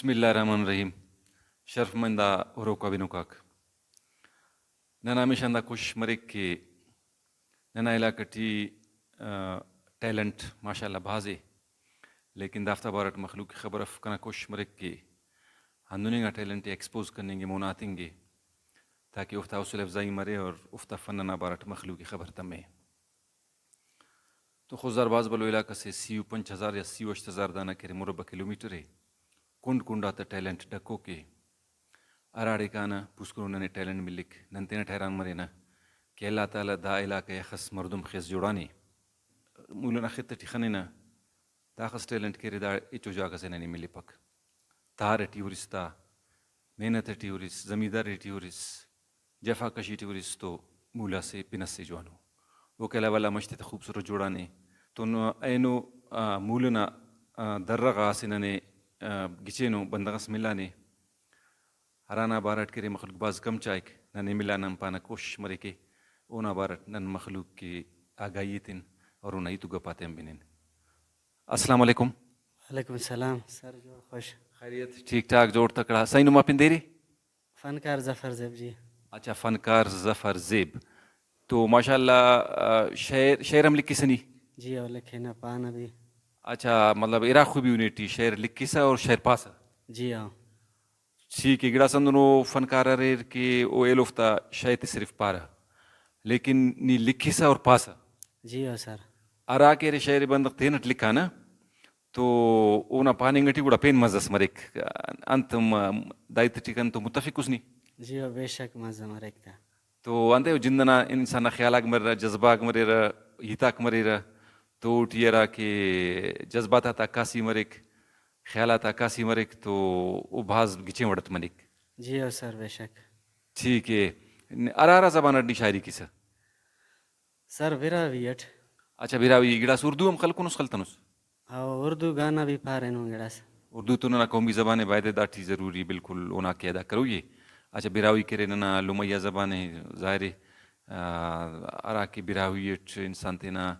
بسم الله الرحمن الرحیم. شرف مندا وروکا بینوکاک ننا میشندا کش مرک کے ننا علاقہ ٹی ٹیلنٹ ماشاء اللہ بھازے لیکن دافتہ بارٹ مخلوق کی خبر اف کنا کش مرک کے ہندونے کا ٹیلنٹ ایکسپوز کرنے گے مناتیں گے تاکہ افتا حوصلہ افزائی مرے اور افتا فننا بارٹ مخلوق کی خبر تمے تو خوزار باز بلو علاقہ سے 50,000 یا 80,000 دانا کے مربع کلومیٹر ہے کنڈ کنڈ آتا ٹیلنٹ ڈکو کے اراڑے کانا پوسکرو ننے ٹیلنٹ ملک ننتینا ٹھہران مرے نا کہ اللہ تعالیٰ دا علاقہ خس مردم خیز جوڑانی مولانا خطہ ٹھیخنے نا دا خس ٹیلنٹ کے دا اچو جاگہ سے ننی ملی پک تار ٹیورس تا محنت ٹیورس زمیندار ٹیورس جفا کشی ٹیورس تو مولا سے پنس سے جوانو وہ کہلا والا مشتے تا خوبصورت جوڑانے تو اینو مولانا درغا سے ننے گچینو بندغس ملانے ہرانا بارٹ کرے مخلوق باز کم چائک ننے ملانا پانا کوشش مرے کے اونا بارٹ نن مخلوق کے آگائی تن اور انہی تو گپاتے ہم بنین. السلام علیکم. وعلیکم السلام سر جوڑ خوش خیریت ٹھیک ٹھاک جوڑ تکڑا صحیح نما پن دیری فنکار ظفر زیب جی. اچھا فنکار ظفر زیب تو ماشاء اللہ شعر ہم لکھی سنی جی اور لکھے نا پانا بھی. اچھا مطلب ایرا خوبی انیٹی شعر لکھی سا اور شعر پاسا جی ہاں ٹھیک ہے گڑا سندنو فنکار ریر کے او ایلوفتا شاید صرف پارا لیکن نی لکھی سا اور پاسا جی ہاں سر ارا کے رے شعر بندق تینٹ لکھا نا تو اونا پانی گٹی گوڑا پین مزس مرک انتم دائت ٹھیکن تو متفق اس نہیں. جی ہاں بے شک مزہ مرک تھا تو انتے جندنا انسان خیالاک مرے جذباک مرے رہا ہیتاک مرے رہا تو ٹیرا کہ جذبات عکاسی مرک خیالات عکاسی مرک تو وہ بعض گچیں وڑت منک. جی ہاں سر بے شک. ٹھیک ہے ارارا زبان اڈی شاعری کی سر سر براویٹ. اچھا بیراوی گڑاس اردو ہم خلقنس خلطنس ہاں اردو گانا بھی پا رہے ہوں گڑاس. اردو تو ننا قومی زبان ہے باید داٹھی ضروری بالکل اونا کے ادا کرو یہ. اچھا بیراوی کرے ننا لمیہ زبان ہے ظاہر ارا کی بیراویٹ انسان تینا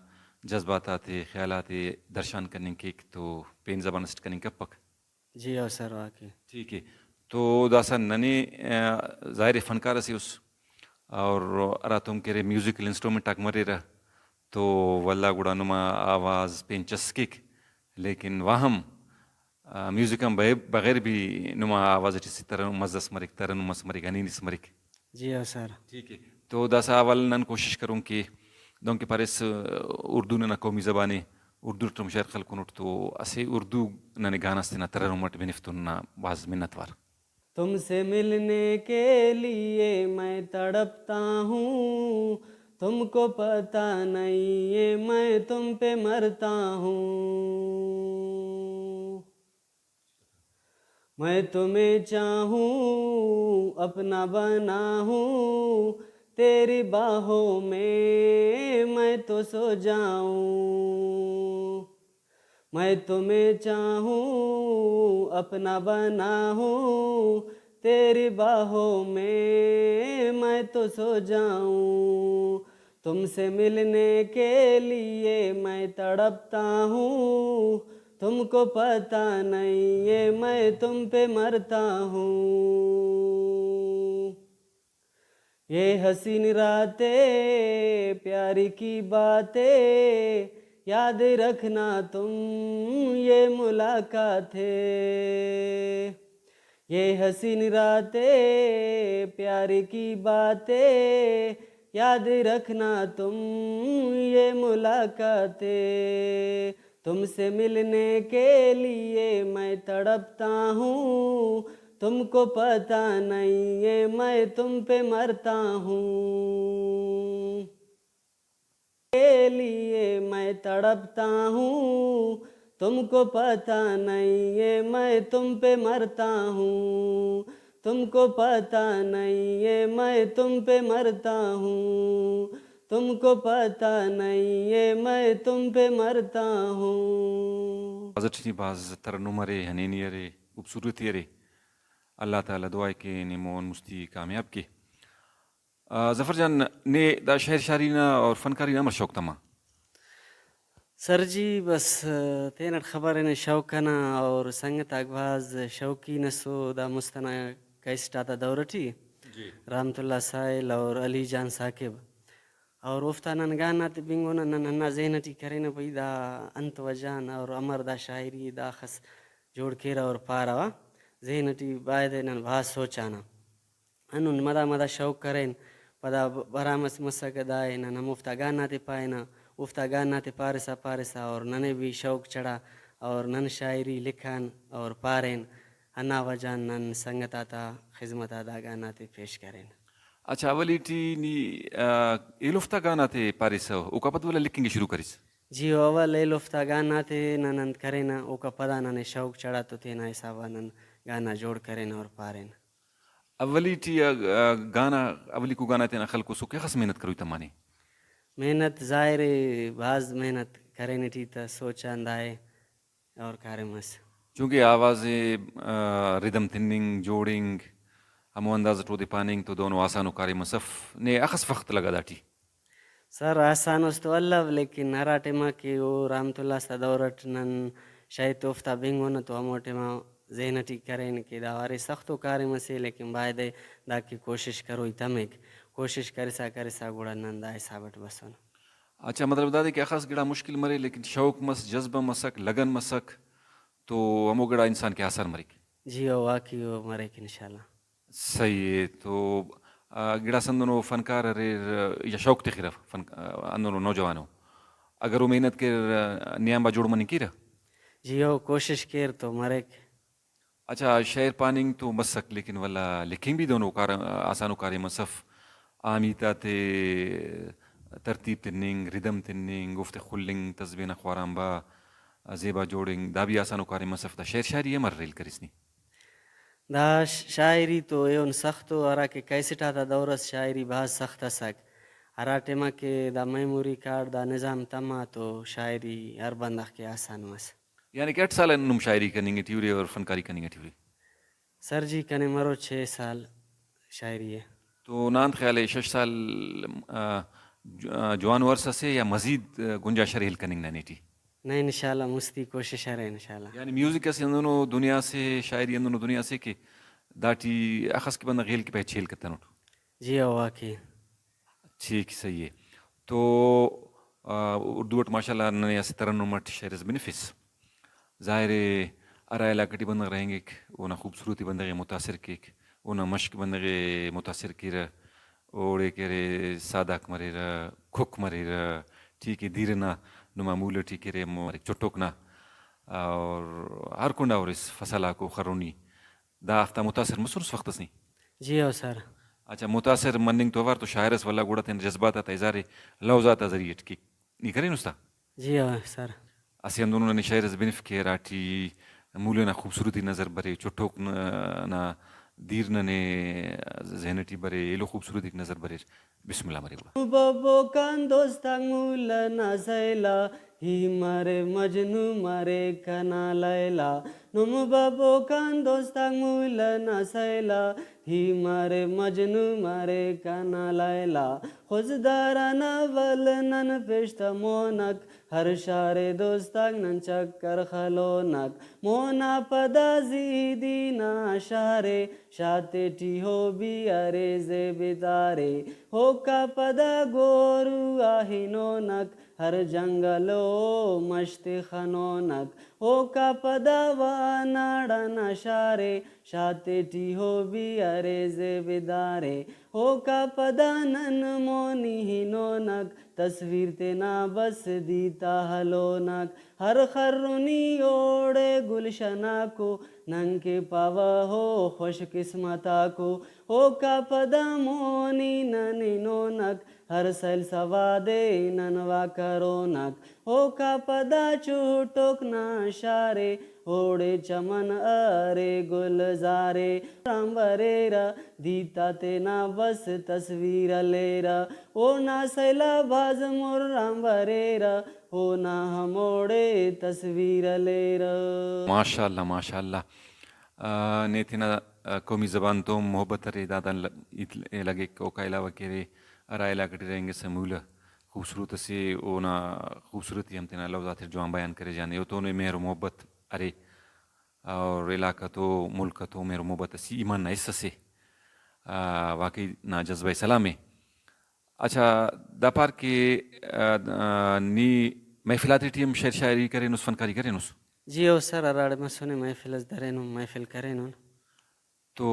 جذباتات خیالات درشان کرنے کے تو پین زبان است کرنے کا پک. جی ہاں سر واقعی. ٹھیک ہے تو داسا ننے ظاہر فنکار سے اس اور ارا تم کرے میوزیکل انسٹرومنٹ آک مرے رہا تو واللہ گوڑا نما آواز پین چسکک لیکن واہم میوزکم بغیر بھی نما آواز اٹھسی ترنم مزس مرک ترنمس مرک انینس مرک. جی ہاں سر. ٹھیک ہے تو داسا اول نن کوشش کروں کہ دون کے پارس اردو ننا قومی زبانے اردو ٹم شعر خلقنٹ تو اسے اردو ننے گانا استنا ترنمٹ بنفتنا بعض منتوار. تم سے ملنے کے لیے میں تڑپتا ہوں تم کو پتہ نہیں ہے میں تم پہ مرتا ہوں میں تمہیں چاہوں اپنا بنا ہوں تیری باہوں میں تو سو جاؤں میں تمہیں چاہوں اپنا بنا ہوں تیری باہوں میں تو سو جاؤں تم سے ملنے کے لیے میں تڑپتا ہوں تم کو پتہ نہیں ہے میں تم پہ مرتا ہوں یہ حسین راتیں پیاری کی باتیں یاد رکھنا تم یہ ملاقات ہے یہ حسین راتیں پیاری کی باتیں یاد رکھنا تم یہ ملاقات ہے تم سے ملنے کے لیے میں تڑپتا ہوں تم کو پتہ نہیں ہے میں تم پہ مرتا ہوں کے لیے میں تڑپتا ہوں تم کو پتہ نہیں ہے میں تم پہ مرتا ہوں تم کو پتہ نہیں ہے میں تم پہ مرتا ہوں تم کو پتہ نہیں ہے میں تم پہ مرتا ہوں. حضرت بعض ترنم رے ہنینی رے خوبصورتی رے اللہ تعالیٰ دعائے کے نمون مستی کامیاب کے. ظفر جان نے دا شعر شاعری نا اور فنکاری نا امر شوق تما سر جی بس تینٹ خبر ان شوقنا اور سنگت اگباز شوقی نسو دا مستنا کیسٹ آتا دورٹی جی رحمت اللہ سائل اور علی جان ثاقب اور اوفتا نن گانات بنگونا نن ہنا ذہنٹی کرین بھئی دا انت وجان اور امر دا شاعری دا خس جوڑ کیرا اور پارا ذہنٹی باید نن بھاز سوچانا انن مدا مدا شوق کرین پدا برامس مسک دائے نن ہم افتا گاناتے پائنا افتا گاناتے پارسا پارسا اور ننے بھی شوق چڑھا اور نن شاعری لکھان اور پارین ہنا وجان نن سنگتاتا خدمتا دا گاناتے پیش کرین. اچھا اولی ٹی نی ایلوفتا گانا تے پاریسو او کپت ولا لکھنگے شروع کریس. جی اول ایل افتا گاناتے نن انت کرینا اوکا پدا ننے شوق چڑھا تو تینا حسابا نن گانا جوڑ کرین اور پارین. اولی ٹی گانا اولی کو گانا تینا خلقو سو کہ خس محنت کروئی تمانے. محنت ظاہر بعض محنت کرین ٹی تا سوچان دائے اور کارمس. چونکہ آواز ردم تننگ جوڑنگ ہمو انداز ٹو دے پاننگ تو دونوں آسانو کاری مصف نے اخس وقت لگا داٹی. سر آسان اس تو اللہ لیکن ہرا ٹیما کہ وہ رحمت اللہ سا دورٹ نن شاید توفتا بنگونا تو ہمو ٹیما ذہنٹی کرین کہ دا وارے سختو کاری مسے لیکن باید دا کی کوشش کروئی تمیک کوشش کرسا گوڑا نن دا حسابٹ بسن. اچھا مطلب دا دے کہ اخس گڑا مشکل مرے لیکن شوق مس جذبہ مسک لگن مسک تو ہمو گڑا انسان کے آثار مریک. جی او واقعی او مریک انشاءاللہ. صحیح ہے. تو گڑا سندنو فنکار ریر یا شوق تخیرہ اندنو نوجوانو اگر وہ محنت کے نیام با جوڑ منی کیرہ. جی او کوشش کیر تو مریک. اچھا شعر پاننگ تو مسک لیکن ولا لکھنگ بھی دونوں آسانو کاری مصف آمیتا تے ترتیب تننگ ردم تننگ گفت خلنگ تسبین خواران با زیبا جوڑنگ دا بھی آسانو کاری مصف. دا شعر شاعری امر ریل کریسنی. دا شاعری تو ایون سختو ہرا کہ کیسٹا تا دورس شاعری بہت سخت اسک ہرا ٹیما کہ دا میموری کارڈ دا نظام تما تو شاعری ہر بندہ کے آسان مس. یعنی کہ 8 سال نم شاعری کرنیں گے ٹیورے اور فنکاری کرنیں گے ٹیورے. سر جی کنے مرو 6 سال شاعری ہے. تو ناند خیال ہے 6 سال جوان ورثہ سے یا مزید گنجائش رہل کننگ نانیٹی. نہیں انشاءاللہ مستی کوشش ہے انشاءاللہ. یعنی میوزک ایسے اندونو دنیا سے شاعری اندونو دنیا سے کہ داٹی اخس کے بندہ غیل کی پہچ چھیل کرتا نوٹ. جی او واقعی. ٹھیک صحیح ہے. تو اردو اٹ ماشاء اللہ ننے ایسے ترنم اٹ شعر بنفس ظاہر ارا علاقہ بندغ رہیں گے اونا خوبصورتی بندغ متاثر کیک اونا مشک بندغ متاثر کیرہ اوڑے کرے ساداک مریرہ کھک مریرہ ٹھیک ہے دیرنا نما مولہ ٹھیک کرے مرے چٹوکنا اور ہر کنڈا اور اس فصلہ کو خرونی دا آفتا متاثر مسرس وقت نہیں. جی او سر. اچھا متاثر مننگ تو وار تو شاعرس والا گوڑا تین جذبات تا اظہار لوزات ذریعہ کی نہیں کریں استا. جی او سر. اسی ہم دونوں نے شاعرس بنف کے راٹی مولنا خوبصورتی نظر برے چٹوک نا دیر نے ذہنٹی برے ایلو خوبصورتی نظر برے. بسم اللہ مرے گوڑا. بابو کان دوستا مولا زیلا ہی مارے مجنو مارے کنا لیلا نم بابو کان دوستا مولا زیلا ہی مارے مجنو مارے کنا لیلا خزدارانا ول نن پیشتا مونک ہر شارے دوستاک نن چکر خلونک مونا پدا زیدینا شارے شاتے ٹی ہو بیارے زیبدارے ہو کا پدا گورو آہینونک ہر جنگلو مشت خنونک ہو کا پدا واناڑا شارے شاتے ٹی ہو بیارے زیبدارے ہو کا پدا نن مونی ہینونک تصویر تینا بس دیتا ہلونک ہر خرونی اوڑے گلشنا کو ننگ کے پاوا ہو خوش قسمتا کو ہو کا پدا مونی ننینونک ہر سیل سوادے ننوا کرونک ہو کا پدا چوٹوک نا شارے اوڑے چمن ارے گلزارے رام بریرا دیتا تینا بس تصویر لیرا او نا سیلا باز مر رام بریرا او نا ہموڑے تصویر لیرا. ماشاء اللہ ماشاء اللہ. نیتنا قومی زبان تو محبت رے دادا لگے کو کا علاوہ کرے ارا علاقہ رہیں گے سمولہ خوبصورت سے اونا خوبصورتی ہم تینا لفظات جوان بیان کرے جانے او تو نے مہر و محبت ارے اور علاقہ تو ملک تو مہر و محبت اسی ایمان نہ اس سے واقعی نا جذبہ سلام ہے. اچھا دا پار کے نی محفلات ٹیم شعر شاعری کرے نس فنکاری کرے نس جی او سر اراڑ مسونے محفل از درینو محفل کرینو. تو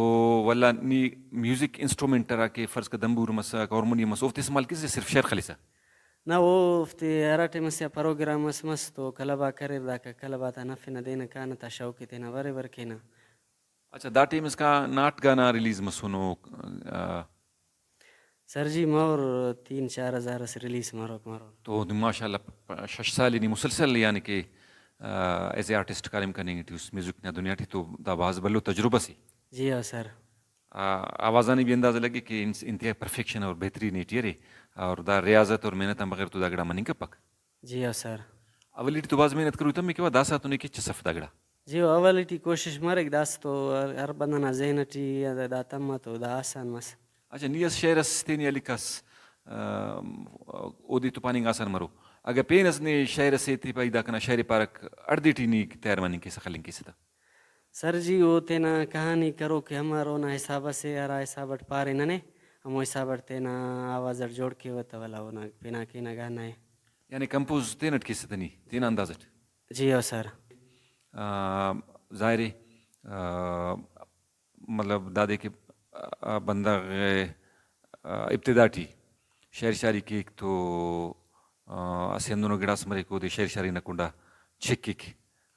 ولا نی میوزک انسٹرومنٹ را کے فرض کا دمبور مسک ہارمونیم مس اوفتے استعمال کیسے صرف شعر خلیسا نہ وہ افتے اراٹے مسیا پروگرام مس تو کلبا کرے داکا کلبا تا نفنا دینا کانا تا شوقی تینا ورے ورکینا. اچھا دا ٹیم اس کا ناٹ گانا ریلیز مسونو سر جی مور 3-4 ہزار سے ریلیز ماروک مارو. تو ماشاء اللہ 6 سال نہیں مسلسل یعنی کہ ایز اے آرٹسٹ کارم کریں گے اس میوزک نے دنیا تھی تو دا باز بلو تجربہ سی جی ہاں سر. آوازانی بھی اندازہ لگے کہ انتہائی پرفیکشن اور بہتری نیٹی رے اور دا ریاضت اور محنت بغیر تو داگڑا منی کا پک. جی ہاں سر. اولی تو باز محنت کرو تم میں کہ داسا تو نے کہ چسف داگڑا جی اولیٹی کوشش مارک داس تو ہر بندنا ذہنٹی دا تم تو دا آسان مس. اچھا نیس شعرس تینی علیکس اودی تو پاننگ آسان مرو اگر پینس نے شعر سے تھی پیدا کنا شعر پارک اردیٹی نی تیار مانی کے سخلنگ کی ستا سر جی وہ تینا کہانی کرو کہ ہمارو نا حساب سے ہرا حسابٹ پارے ننے ہمو حسابٹ تینا آواز جوڑ کے وتا والا ہونا پینا کی نہ گانا ہے یعنی کمپوز تینٹ کی ستنی تین اندازٹ. جی ہو سر. ظاہر مطلب دادے کے بندہ ابتدا ٹی شعر شاعری کی تو اسے اندونو گڑاس مرے کو دے شعر شاعری نکنڈا چھکک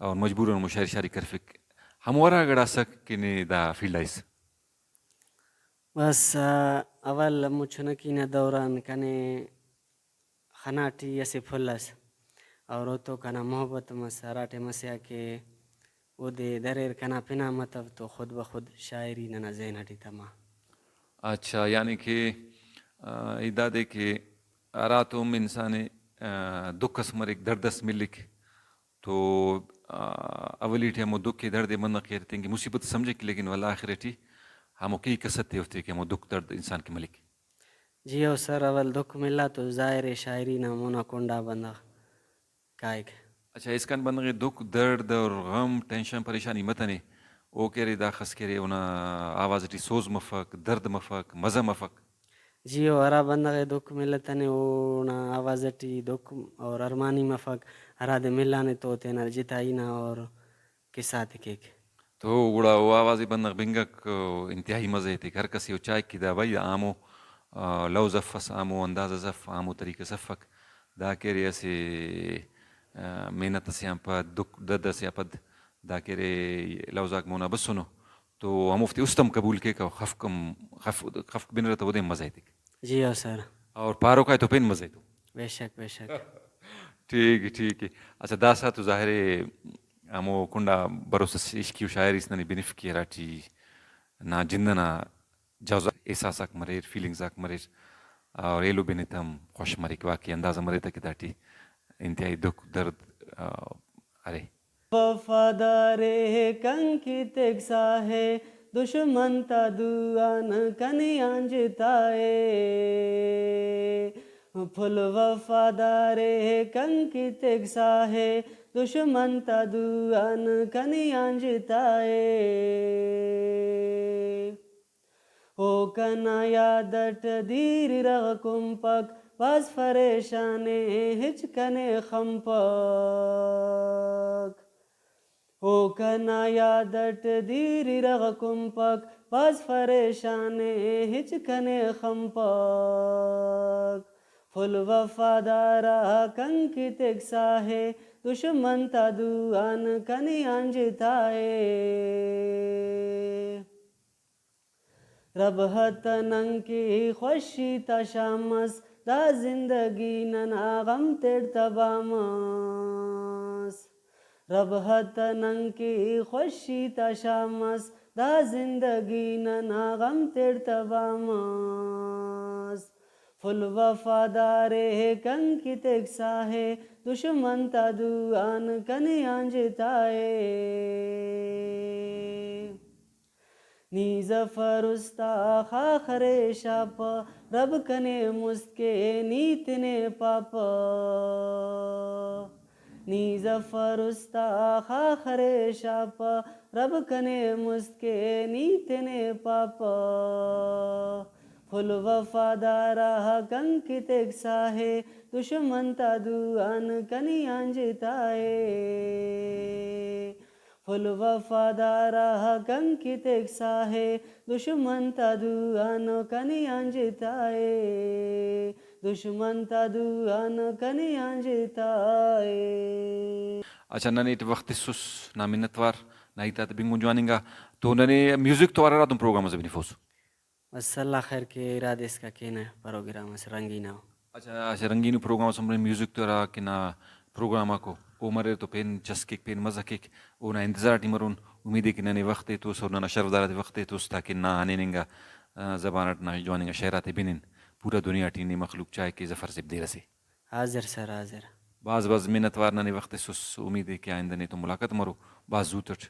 اور مجبوراً مو شعر شاعری کرفک ہمورا گڑا سک کہ نے دا فیلڈ آئس بس اول مچھنکی دوران کنے خناٹی اسے پھلس اور وہ تو کنا محبت مس اراٹے مسیا کہ وہ دے دریر کنا پنا متو تو خود بخود شاعری ننا ذہن ہٹی تما. اچھا یعنی کہ ادا دے کہ راتوم انسان دکھس مرک دردس ملک تو اولی ٹی ہمو دکھ کے درد من خیرتیں کہ مصیبت سمجھے کہ لیکن والا آخرٹی ہمو کی کستے ہوتے کہ ہمو دکھ درد انسان کے ملک. جی ہو سر اول دکھ ملا تو ظاہر شاعری نا مونا کنڈا بندہ کائک. اچھا اس کان بندے دکھ درد اور غم ٹینشن پریشانی متنے او کرے دا خس کرے اونا آواز ٹی سوز مفک درد مفک مزہ مفک. جی ہو ہرا بندہ دکھ ملتنے اونا آواز ٹی دکھ اور ارمانی مفک ہرا دے ملانے تو تینا جتائی نا اور کسات کیک تو گڑا وہ آوازی بندہ بنگک انتہائی مزے تھے گھر کسی چائے کی دا بھائی آمو لو زفس آمو انداز زف آمو طریقہ زفک دا کرے اسے محنت سے پد دکھ درد سے پد دا کرے لوزاک مونا بسنو تو ہم افتے استم قبول کے کہ خفک بن رہا تو وہ دے مزے تھے. جی ہو سر. اور پارو کا تو پین مزے تو بے شک بے شک. ٹھیک ہے ٹھیک ہے. اچھا داسا تو ظاہر ہمو کنڈا بروس عشقی و شاعری اسنانی بنف کی راٹی نا جندنا جوزا احساساک مریر فیلنگزاک مریر اور ایلو بنتم خوش مریک واقعی اندازہ مرے تک داٹی انتہائی دکھ درد ارے وفادارے کنکی تکسا ہے دشمن تا دوان کنی آنجتائے پھل وفادارے کنکی تکسا ہے دشمن تا دوان کنی آنجتائے او کنا یادٹ دیر رغ کمپک باز فریشانے ہچ کنے خمپک او کنا یادٹ دیر رغ کمپک باز فریشانے ہچ کنے خمپک فل وفادارا کنکی تکسا ہے دشمن تا دوان کنی آنجتائے رب ہتنن کی خوشی تا شامس دا زندگی ننا غم تیڑ تبامس رب ہتنن کی خوشی تا شامس دا زندگی ننا غم تیڑ تبامس فل وفادارے کن کی تکسا ہے دشمن تا دوان کنی آنجتائے نی ظفر استا خاخر شاپ رب کنے مستکے نیتنے پاپا نی ظفر استا خاخر شاپ رب کنے مستکے نیتنے پاپا فل وفادارا کنکتک ساہے دشمن تا دوان کنی آنجتائے فل وفادارا کنکتک ساہے دشمن تا دوان کنی آنجتائے دشمن تا دوان کنی آنجتائے. اچھا ننے ایٹ وقت سس نا منتوار نا ایتا بنگون جواننگا تو ننے میوزک تو آرہ تم پروگرام سے بنی فوسو. بس اللہ خیر کے ارادے اس کا کہنا ہے پروگرام سے رنگینہ ہو. اچھا رنگین پروگرام سمرے میوزک تو رہا کہ نا پروگرام کو او مرے تو پین چسکیک پین مزہ کیک او نا انتظار ٹی مرون امید ہے کہ ننے وقت تو سو نا شرف دارت وقت تو تاکہ نا آنے ننگا زبانت نا جواننگا شہرات بنن پورا دنیا ٹی نی مخلوق چاہے کہ ظفر سے دیر سے حاضر سر حاضر. بعض منتوار ننے وقت سس امید ہے کہ آئندہ نے تو ملاقات مرو بعض زوتٹ